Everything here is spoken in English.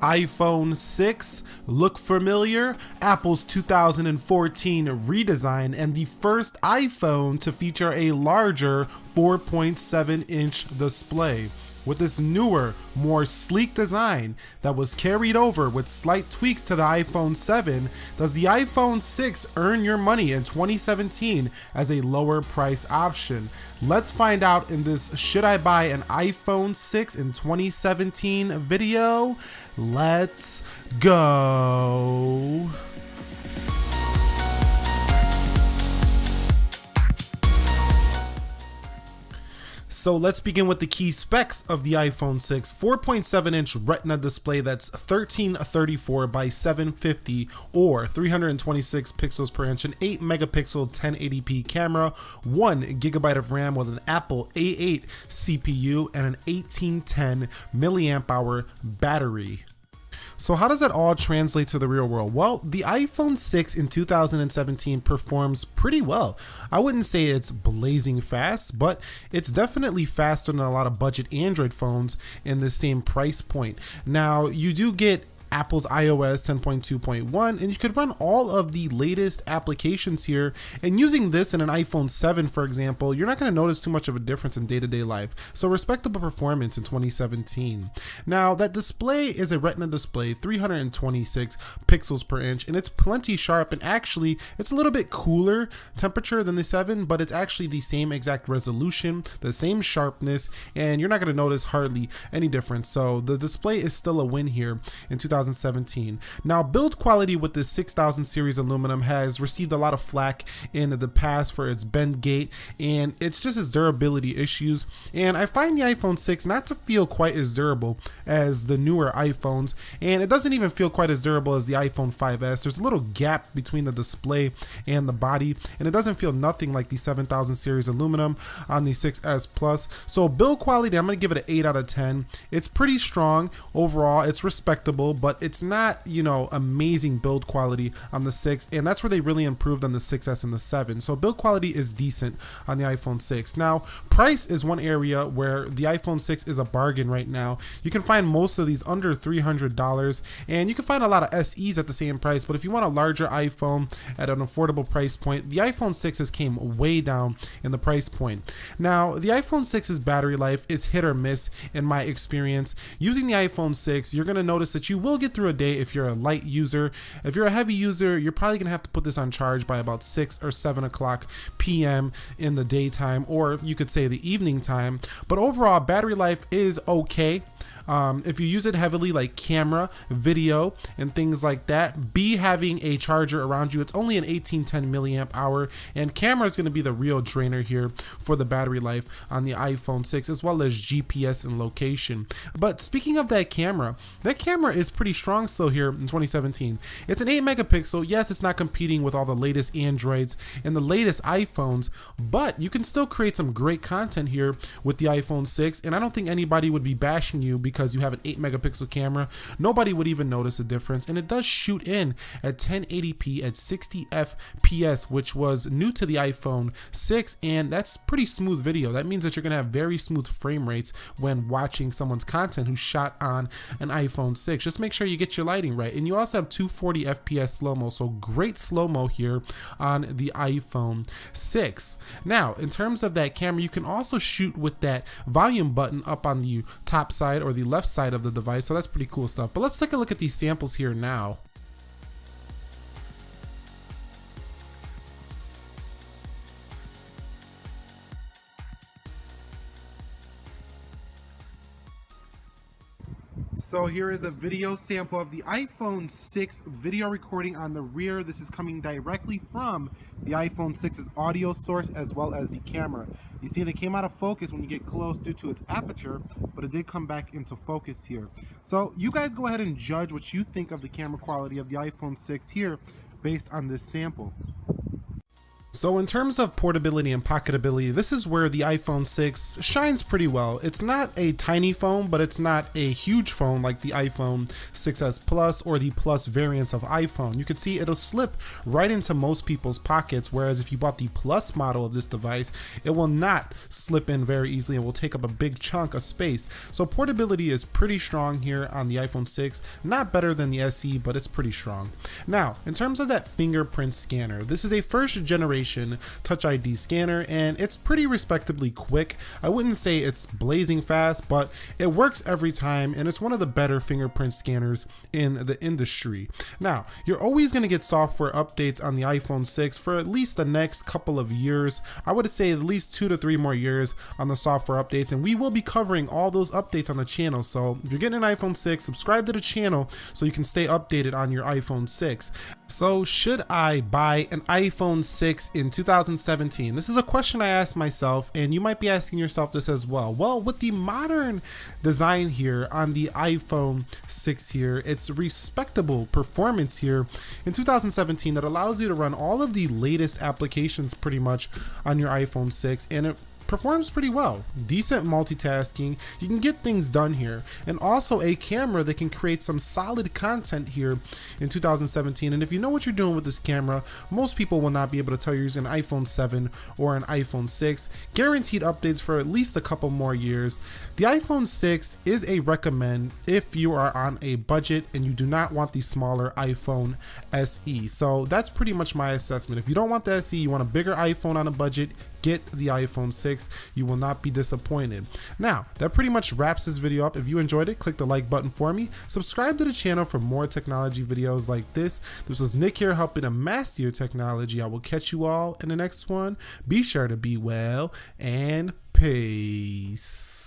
iPhone 6, look familiar? Apple's 2014 redesign and the first iPhone to feature a larger 4.7-inch display. With this newer, more sleek design that was carried over with slight tweaks to the iPhone 7, does the iPhone 6 earn your money in 2017 as a lower price option? Let's find out in this Should I Buy an iPhone 6 in 2017 video. Let's go. So let's begin with the key specs of the iPhone 6. 4.7-inch Retina display that's 1334 by 750 or 326 pixels per inch, an 8 megapixel 1080p camera, 1 gigabyte of RAM with an Apple A8 CPU, and an 1810 milliamp hour battery. So how does that all translate to the real world? Well, the iPhone 6 in 2017 performs pretty well. I wouldn't say it's blazing fast, but it's definitely faster than a lot of budget Android phones in the same price point. Now, you do get Apple's iOS 10.2.1, and you could run all of the latest applications here. And using this in an iPhone 7, for example, you're not going to notice too much of a difference in day-to-day life. So respectable performance in 2017. Now, that display is a Retina display, 326 pixels per inch, and it's plenty sharp, and actually, it's a little bit cooler temperature than the 7, but it's actually the same exact resolution, the same sharpness, and you're not going to notice hardly any difference. So the display is still a win here in 2017. Now, build quality with this 6000 series aluminum has received a lot of flack in the past for its bend gate, and it's just its durability issues. And I find the iPhone 6 not to feel quite as durable as the newer iPhones, and it doesn't even feel quite as durable as the iPhone 5S. There's a little gap between the display and the body, and it doesn't feel nothing like the 7000 series aluminum on the 6S Plus. So build quality, I'm going to give it an 8 out of 10. It's pretty strong overall. It's respectable, but it's not, amazing build quality on the 6, and that's where they really improved on the 6S and the 7. So build quality is decent on the iPhone 6. Now, price is one area where the iPhone 6 is a bargain right now. You can find most of these under $300, and you can find a lot of SEs at the same price, but if you want a larger iPhone at an affordable price point, the iPhone 6 came way down in the price point. Now, the iPhone 6's battery life is hit or miss in my experience. Using the iPhone 6, you're going to notice that you will get through a day if you're a light user. If you're a heavy user, you're probably gonna have to put this on charge by about 6 or 7 o'clock p.m. in the daytime, or you could say the evening time. But overall, battery life is okay. If you use it heavily, like camera, video, and things like that, be having a charger around you. It's only an 1810 milliamp hour, and camera is going to be the real drainer here for the battery life on the iPhone 6, as well as GPS and location. But speaking of that camera is pretty strong still here in 2017. It's an 8 megapixel. Yes, it's not competing with all the latest Androids and the latest iPhones, but you can still create some great content here with the iPhone 6, and I don't think anybody would be bashing you because you have an 8 megapixel camera. Nobody would even notice a difference, and it does shoot in at 1080p at 60 FPS, which was new to the iPhone 6, and that's pretty smooth video. That means that you're gonna have very smooth frame rates when watching someone's content who's shot on an iPhone 6. Just make sure you get your lighting right, and you also have 240 FPS slow-mo, so great slow-mo here on the iPhone 6. Now, in terms of that camera, you can also shoot with that volume button up on the top side or the left side of the device, so that's pretty cool stuff. But let's take a look at these samples here now. So here is a video sample of the iPhone 6 video recording on the rear. This is coming directly from the iPhone 6's audio source as well as the camera. You see it came out of focus when you get close due to its aperture, but it did come back into focus here. So you guys go ahead and judge what you think of the camera quality of the iPhone 6 here based on this sample. So in terms of portability and pocketability, this is where the iPhone 6 shines pretty well. It's not a tiny phone, but it's not a huge phone like the iPhone 6s Plus or the Plus variants of iPhone. You can see it'll slip right into most people's pockets, whereas if you bought the Plus model of this device, it will not slip in very easily and will take up a big chunk of space. So portability is pretty strong here on the iPhone 6, not better than the SE, but it's pretty strong. Now, in terms of that fingerprint scanner, this is a first generation Touch ID scanner and it's pretty respectably quick. I wouldn't say it's blazing fast, but it works every time and it's one of the better fingerprint scanners in the industry. Now, you're always going to get software updates on the iPhone 6 for at least the next couple of years. I would say at least 2 to 3 more years on the software updates, and we will be covering all those updates on the channel. So if you're getting an iPhone 6, subscribe to the channel so you can stay updated on your iPhone 6. So should I buy an iPhone 6 in 2017? This is a question I asked myself, and you might be asking yourself this as well. Well, with the modern design here on the iPhone 6 here, it's respectable performance here in 2017 that allows you to run all of the latest applications pretty much on your iPhone 6, and it performs pretty well. Decent multitasking, you can get things done here, and also a camera that can create some solid content here in 2017. And if you know what you're doing with this camera, most people will not be able to tell you're using an iPhone 7 or an iPhone 6. Guaranteed updates for at least a couple more years. The iPhone 6 is a recommend if you are on a budget and you do not want the smaller iPhone SE. So that's pretty much my assessment. If you don't want the SE, you want a bigger iPhone on a budget, get the iPhone 6. You will not be disappointed. Now, that pretty much wraps this video up. If you enjoyed it, click the like button for me. Subscribe to the channel for more technology videos like this. This was Nick here helping to master your technology. I will catch you all in the next one. Be sure to be well and peace.